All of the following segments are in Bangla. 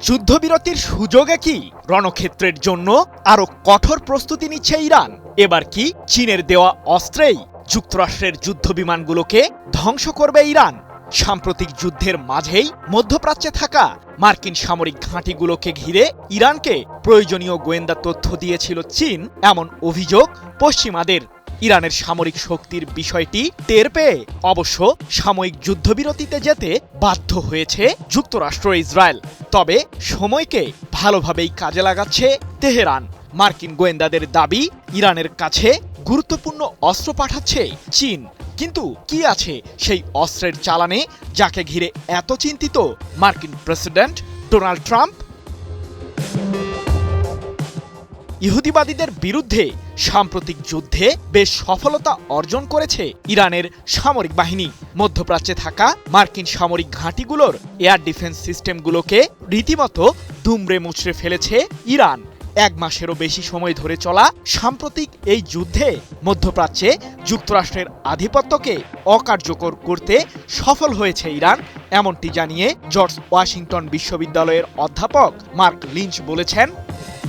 যুদ্ধবিরতির সুযোগে কি রণক্ষেত্রের জন্য আরো কঠোর প্রস্তুতি নিচ্ছে ইরান? এবার কি চীনের দেওয়া অস্ত্রেই যুক্তরাষ্ট্রের যুদ্ধবিমানগুলোকে ধ্বংস করবে ইরান? সাম্প্রতিক যুদ্ধের মাঝেই মধ্যপ্রাচ্যে থাকা মার্কিন সামরিক ঘাঁটিগুলোকে ঘিরে ইরানকে প্রয়োজনীয় গোয়েন্দা তথ্য দিয়েছিল চীন, এমন অভিযোগ পশ্চিমাদের। ইরানের সামরিক শক্তির বিষয়টি টের পেয়ে অবশ্য সাময়িক যুদ্ধবিরতিতে যেতে বাধ্য হয়েছে যুক্তরাষ্ট্র ইসরায়েল। তবে সময়কে ভালোভাবেই কাজে লাগাচ্ছে তেহরান। মার্কিন গোয়েন্দাদের দাবি, ইরানের কাছে গুরুত্বপূর্ণ অস্ত্র পাঠাচ্ছে চীন। কিন্তু কি আছে সেই অস্ত্রের চালানে, যাকে ঘিরে এত চিন্তিত মার্কিন প্রেসিডেন্ট ডোনাল্ড ট্রাম্প? ইহুদিবাদীদের বিরুদ্ধে সাম্প্রতিক যুদ্ধে বেশ সফলতা অর্জন করেছে ইরানের সামরিক বাহিনী। মধ্যপ্রাচ্যে থাকা মার্কিন সামরিক ঘাঁটিগুলোর এয়ার ডিফেন্স সিস্টেমগুলোকে রীতিমতো দুমড়ে মুচড়ে ফেলেছে ইরান। এক মাসেরও বেশি সময় ধরে চলা সাম্প্রতিক এই যুদ্ধে মধ্যপ্রাচ্যে যুক্তরাষ্ট্রের আধিপত্যকে অকার্যকর করতে সফল হয়েছে ইরান, এমনটি জানিয়ে জর্জ ওয়াশিংটন বিশ্ববিদ্যালয়ের অধ্যাপক মার্ক লিঞ্চ বলেছেন,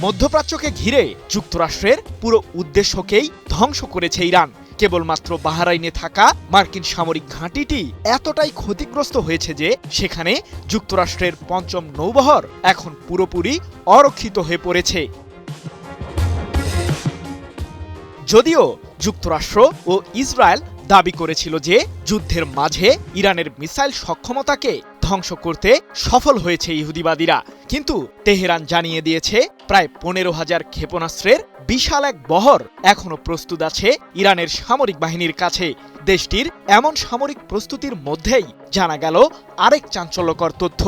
মধ্যপ্রাচ্যকে ঘিরে যুক্তরাষ্ট্রের পুরো উদ্দেশ্যকেই ধ্বংস করেছে ইরান। কেবলমাত্র বাহরাইনে থাকা মার্কিন সামরিক ঘাঁটিটি এতটাই ক্ষতিগ্রস্ত হয়েছে যে সেখানে যুক্তরাষ্ট্রের পঞ্চম নৌবহর এখন পুরোপুরি অরক্ষিত হয়ে পড়েছে। যদিও যুক্তরাষ্ট্র ও ইসরায়েল দাবি করেছিল যে যুদ্ধের মাঝে ইরানের মিসাইল সক্ষমতাকে ধ্বংস করতে সফল হয়েছে ইহুদিবাদীরা, কিন্তু তেহরান জানিয়ে দিয়েছে প্রায় 15,000 ক্ষেপণাস্ত্রের বিশাল এক বহর এখনো প্রস্তুত আছে ইরানের সামরিক বাহিনীর কাছে। দেশটির এমন সামরিক প্রস্তুতির মধ্যেই জানা গেল আরেক চাঞ্চল্যকর তথ্য।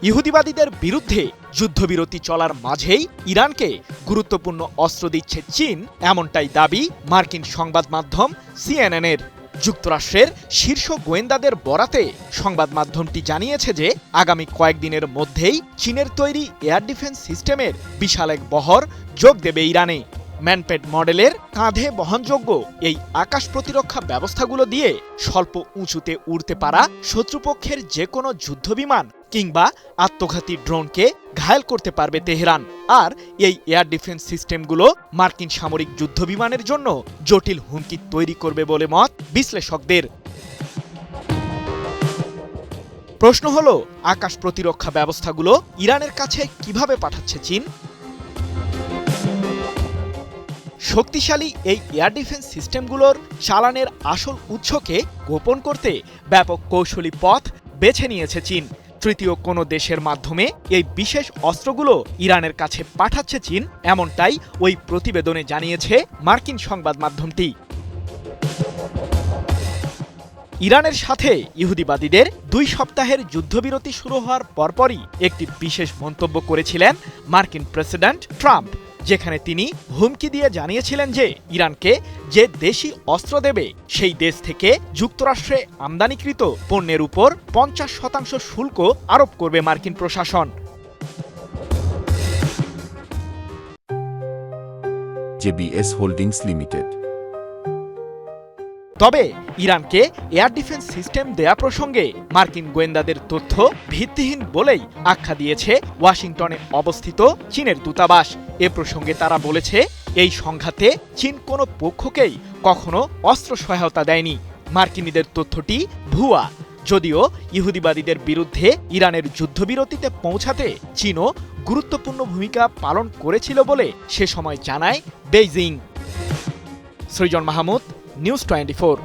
ইহুদিবাদীদের বিরুদ্ধে যুদ্ধবিরতি চলার মাঝেই ইরানকে গুরুত্বপূর্ণ অস্ত্র দিচ্ছে চীন, এমনটাই দাবি মার্কিন সংবাদ মাধ্যম সিএনএনের। যুক্তরাষ্ট্রের শীর্ষ গোয়েন্দাদের বরাতে সংবাদ মাধ্যমটি জানিয়েছে যে আগামী কয়েকদিনের মধ্যেই চীনের তৈরি এয়ার ডিফেন্স সিস্টেমের বিশাল এক বহর যোগ দেবে ইরানে। ম্যানপেড মডেলের কাঁধে বহনযোগ্য এই আকাশ প্রতিরক্ষা ব্যবস্থাগুলো দিয়ে স্বল্প উঁচুতে উড়তে পারা শত্রুপক্ষের যে কোনো যুদ্ধবিমান কিংবা আত্মঘাতী ড্রোনকে ঘায়েল করতে পারবে তেহরান। আর এই এয়ার ডিফেন্স সিস্টেমগুলো মার্কিন সামরিক যুদ্ধবিমানের জন্য জটিল হুমকি তৈরি করবে বলে মত বিশ্লেষকদের। প্রশ্ন হলো, আকাশ প্রতিরক্ষা ব্যবস্থাগুলো ইরানের কাছে কিভাবে পাঠাচ্ছে চীন? শক্তিশালী এই এয়ার ডিফেন্স সিস্টেমগুলোর চালানের আসল উৎসকে গোপন করতে ব্যাপক কৌশলী পথ বেছে নিয়েছে চীন। তৃতীয় কোনো দেশের মাধ্যমে এই বিশেষ অস্ত্রগুলো ইরানের কাছে পাঠাচ্ছে চীন, এমনটাই ওই প্রতিবেদনে জানিয়েছে মার্কিন সংবাদ মাধ্যমটি। ইরানের সাথে ইহুদিবাদীদের 2 সপ্তাহের যুদ্ধবিরতি শুরু হওয়ার পরপরই একটি বিশেষ মন্তব্য করেছিলেন মার্কিন প্রেসিডেন্ট ট্রাম্প, যেখানে তিনি হুমকি দিয়ে জানিয়েছিলেন যে ইরানকে যে দেশি অস্ত্র দেবে সেই দেশ থেকে যুক্তরাষ্ট্রে আমদানিকৃত পণ্যের উপর 50% শুল্ক আরোপ করবে মার্কিন প্রশাসন। JBS holdings limited. তবে ইরানকে এয়ার ডিফেন্স সিস্টেম দেয়া প্রসঙ্গে মার্কিন গোয়েন্দাদের তথ্য ভিত্তিহীন বলেই আখ্যা দিয়েছে ওয়াশিংটনে অবস্থিত চীনের দূতাবাস। এ প্রসঙ্গে তারা বলেছে, এই সংঘাতে চীন কোনো পক্ষকেই কখনো অস্ত্র সহায়তা দেয়নি। মার্কিনীদের তথ্যটি ভুয়া। যদিও ইহুদিবাদীদের বিরুদ্ধে ইরানের যুদ্ধবিরতিতে পৌঁছাতে চীনও গুরুত্বপূর্ণ ভূমিকা পালন করেছিল বলে সে সময় জানায় বেইজিং। সৃজন মাহমুদ, নিউজ 24।